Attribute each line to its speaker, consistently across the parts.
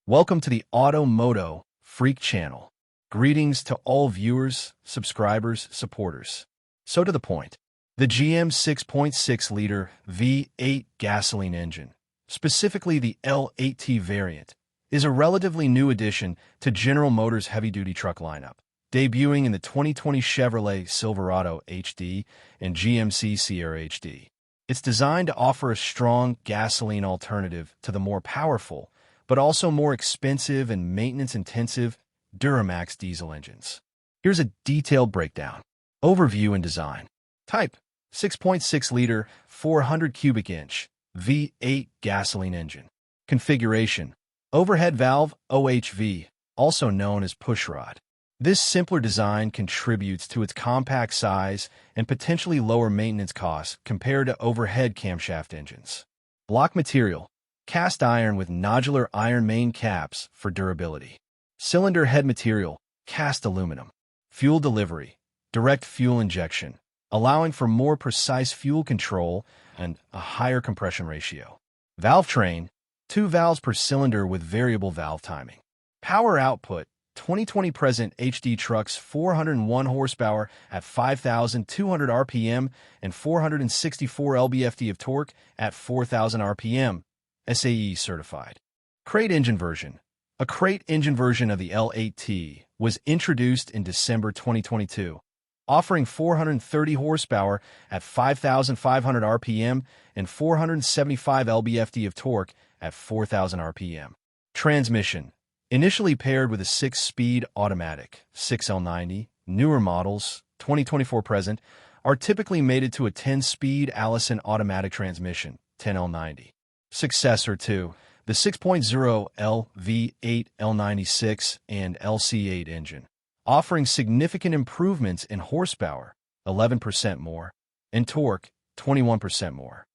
Speaker 1: Welcome to the MOTO Freak channel. Greetings to all viewers, subscribers, supporters. So to the point. The GM 6.6-liter V8 gasoline engine, specifically the L8T variant, is a relatively new addition to General Motors' heavy-duty truck lineup, debuting in the 2020 Chevrolet Silverado HD and GMC Sierra HD. It's designed to offer a strong gasoline alternative to the more powerful, but also more expensive and maintenance-intensive Duramax diesel engines. Here's a detailed breakdown. Overview and design. Type: 6.6-liter, 400 cubic inch, V8 gasoline engine. Configuration: overhead valve, OHV, also known as pushrod. This simpler design contributes to its compact size and potentially lower maintenance costs compared to overhead camshaft engines. Block material: cast iron with nodular iron main caps for durability. Cylinder head material: cast aluminum. Fuel delivery: direct fuel injection, allowing for more precise fuel control and a higher compression ratio. Valve train: 2 valves per cylinder with variable valve timing. Power output: 2020 present HD trucks 401 horsepower at 5,200 RPM and 464 lb-ft of torque at 4,000 RPM. SAE certified. Crate engine version. A crate engine version of the L8T was introduced in December 2022, offering 430 horsepower at 5,500 RPM and 475 lb-ft of torque at 4,000 RPM. Transmission. Initially paired with a 6-speed automatic 6L90, newer models, 2024 present, are typically mated to a 10-speed Allison automatic transmission, 10L90. Successor to the 6.0 L V8 L96 and LC8 engine, offering significant improvements in horsepower, 11% more, and torque, 21% more.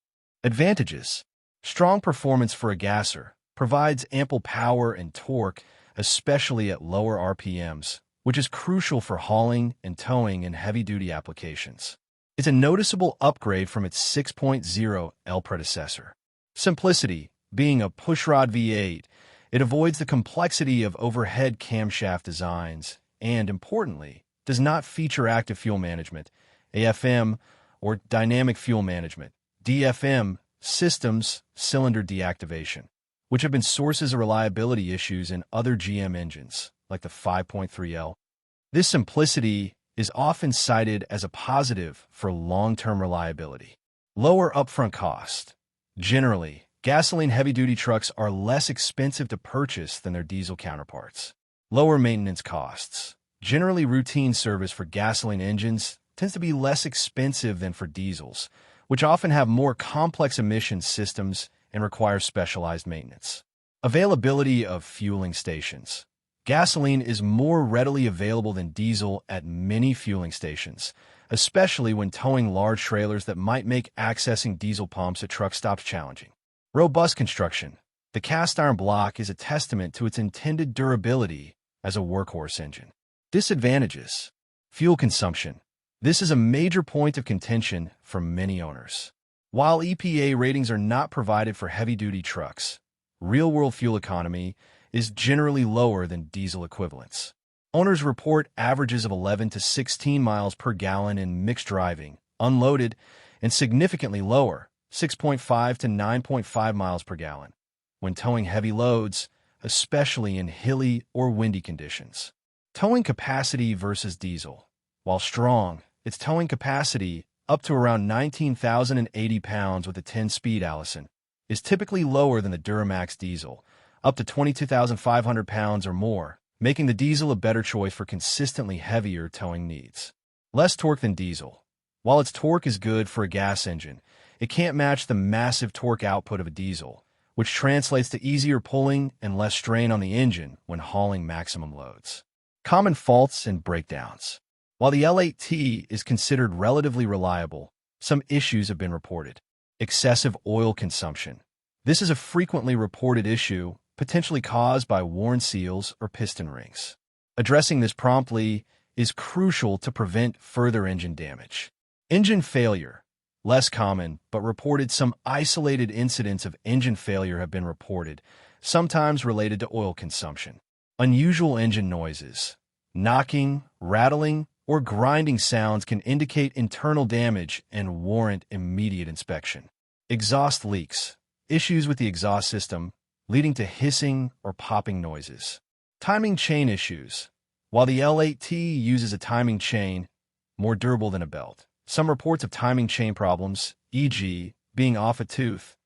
Speaker 1: Advantages: strong performance for a gasser, provides ample power and torque, especially at lower RPMs, which is crucial for hauling and towing in heavy-duty applications. It's a noticeable upgrade from its 6.0 L predecessor. Simplicity: being a pushrod V8, it avoids the complexity of overhead camshaft designs and, importantly, does not feature active fuel management, AFM, or dynamic fuel management, DFM, systems, cylinder deactivation, which have been sources of reliability issues in other GM engines, like the 5.3L. This simplicity is often cited as a positive for long-term reliability. Lower upfront cost. Generally, gasoline heavy-duty trucks are less expensive to purchase than their diesel counterparts. Lower maintenance costs. Generally, routine service for gasoline engines tends to be less expensive than for diesels, which often have more complex emission systems and require specialized maintenance. Availability of fueling stations. Gasoline is more readily available than diesel at many fueling stations, especially when towing large trailers that might make accessing diesel pumps at truck stops challenging. Robust construction. The cast iron block is a testament to its intended durability as a workhorse engine. Disadvantages. Fuel consumption. This is a major point of contention for many owners. While EPA ratings are not provided for heavy-duty trucks, real-world fuel economy is generally lower than diesel equivalents. Owners report averages of 11 to 16 miles per gallon in mixed driving, unloaded, and significantly lower, 6.5 to 9.5 miles per gallon, when towing heavy loads, especially in hilly or windy conditions. Towing capacity versus diesel. While strong, its towing capacity, up to around 19,080 pounds with a 10-speed Allison, is typically lower than the Duramax diesel, up to 22,500 pounds or more, making the diesel a better choice for consistently heavier towing needs. Less torque than diesel. While its torque is good for a gas engine, it can't match the massive torque output of a diesel, which translates to easier pulling and less strain on the engine when hauling maximum loads. Common faults and breakdowns. While the L8T is considered relatively reliable, some issues have been reported. Excessive oil consumption. This is a frequently reported issue, potentially caused by worn seals or piston rings. Addressing this promptly is crucial to prevent further engine damage. Engine failure. Less common, but reported some isolated incidents of engine failure have been reported, sometimes related to oil consumption. Unusual engine noises. Knocking, rattling, or grinding sounds can indicate internal damage and warrant immediate inspection. Exhaust leaks. Issues with the exhaust system, leading to hissing or popping noises. Timing chain issues. While the L8T uses a timing chain, more durable than a belt, some reports of timing chain problems, e.g., being off a tooth,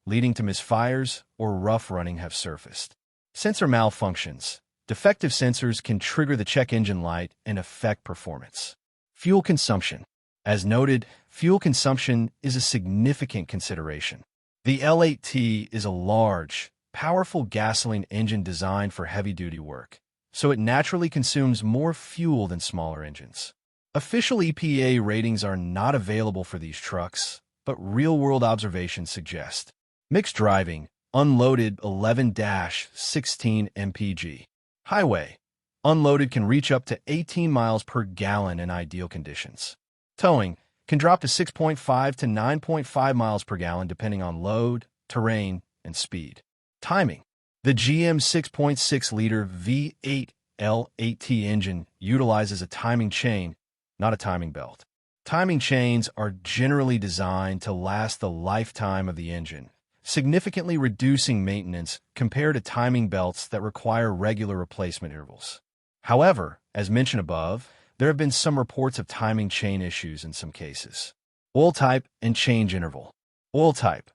Speaker 1: leading to misfires or rough running have surfaced. Sensor malfunctions. Defective sensors can trigger the check engine light and affect performance. Fuel consumption. As noted, fuel consumption is a significant consideration. The L8T is a large, powerful gasoline engine designed for heavy-duty work, so it naturally consumes more fuel than smaller engines. Official EPA ratings are not available for these trucks, but real-world observations suggest mixed driving, unloaded 11-16 mpg. Highway, unloaded can reach up to 18 miles per gallon in ideal conditions. Towing can drop to 6.5 to 9.5 miles per gallon depending on load, terrain, and speed. Timing. The GM 6.6-liter V8 L8T engine utilizes a timing chain, not a timing belt. Timing chains are generally designed to last the lifetime of the engine, significantly reducing maintenance compared to timing belts that require regular replacement intervals. However, as mentioned above, there have been some reports of timing chain issues in some cases. Oil type and change interval. Oil type.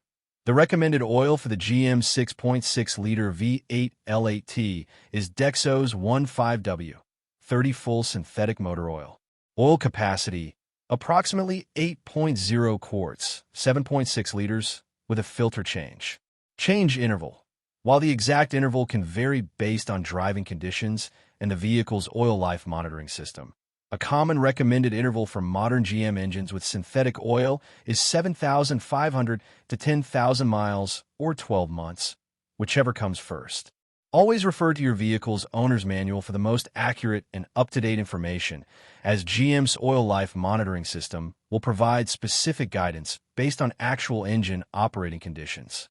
Speaker 1: The recommended oil for the GM 6.6-liter V8 L8T is Dexos 15W, 30 full synthetic motor oil. Oil capacity, approximately 8.0 quarts, 7.6 liters, with a filter change. Change interval. While the exact interval can vary based on driving conditions and the vehicle's oil life monitoring system, a common recommended interval for modern GM engines with synthetic oil is 7,500 to 10,000 miles or 12 months, whichever comes first. Always refer to your vehicle's owner's manual for the most accurate and up-to-date information, as GM's oil life monitoring system will provide specific guidance based on actual engine operating conditions,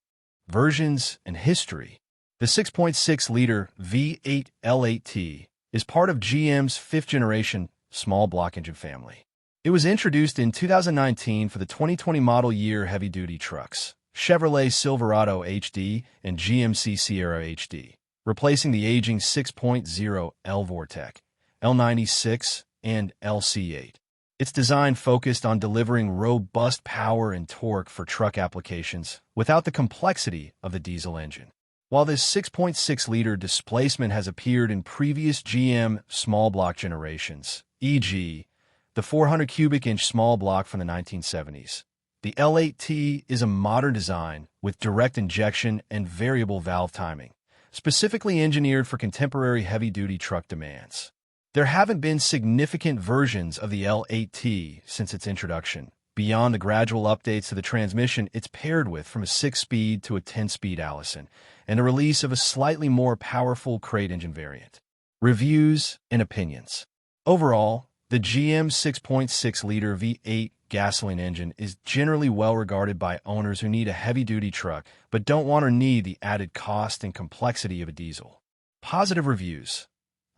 Speaker 1: versions, and history. The 6.6-liter V8 L8T is part of GM's fifth-generation small block engine family. It was introduced in 2019 for the 2020 model year heavy-duty trucks, Chevrolet Silverado HD and GMC Sierra HD, replacing the aging 6.0 L-Vortec, L96, and LC8. Its design focused on delivering robust power and torque for truck applications without the complexity of the diesel engine. While this 6.6-liter displacement has appeared in previous GM small block generations, e.g., the 400 cubic inch small block from the 1970s, the L8T is a modern design with direct injection and variable valve timing, specifically engineered for contemporary heavy-duty truck demands. There haven't been significant versions of the L8T since its introduction, beyond the gradual updates to the transmission it's paired with from a 6-speed to a 10-speed Allison, and the release of a slightly more powerful crate engine variant. Reviews and opinions. Overall, the GM 6.6-liter V8 gasoline engine is generally well regarded by owners who need a heavy-duty truck but don't want or need the added cost and complexity of a diesel. Positive reviews.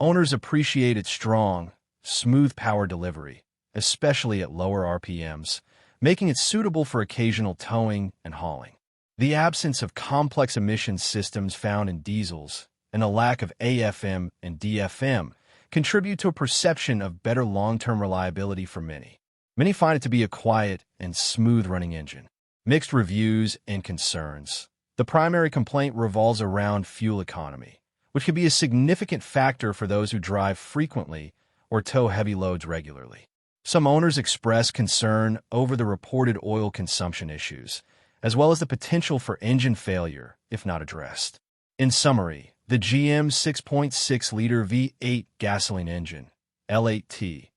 Speaker 1: Owners appreciate its strong, smooth power delivery, especially at lower RPMs, making it suitable for occasional towing and hauling. The absence of complex emissions systems found in diesels and a lack of AFM and DFM contribute to a perception of better long-term reliability for many. Many find it to be a quiet and smooth-running engine. Mixed reviews and concerns. The primary complaint revolves around fuel economy, which can be a significant factor for those who drive frequently or tow heavy loads regularly. Some owners express concern over the reported oil consumption issues, as well as the potential for engine failure if not addressed. In summary, the GM 6.6-liter V8 gasoline engine, L8T,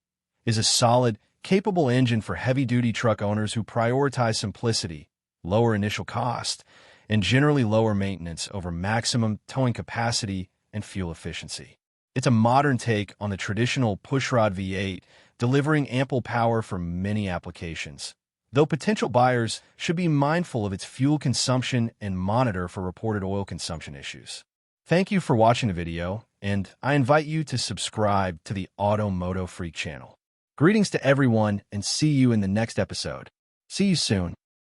Speaker 1: is a solid, capable engine for heavy-duty truck owners who prioritize simplicity, lower initial cost, and generally lower maintenance over maximum towing capacity and fuel efficiency. It's a modern take on the traditional pushrod V8, delivering ample power for many applications, though potential buyers should be mindful of its fuel consumption and monitor for reported oil consumption issues. Thank you for watching the video, and I invite you to subscribe to the MOTO Freak channel. Greetings to everyone, and see you in the next episode. See you soon.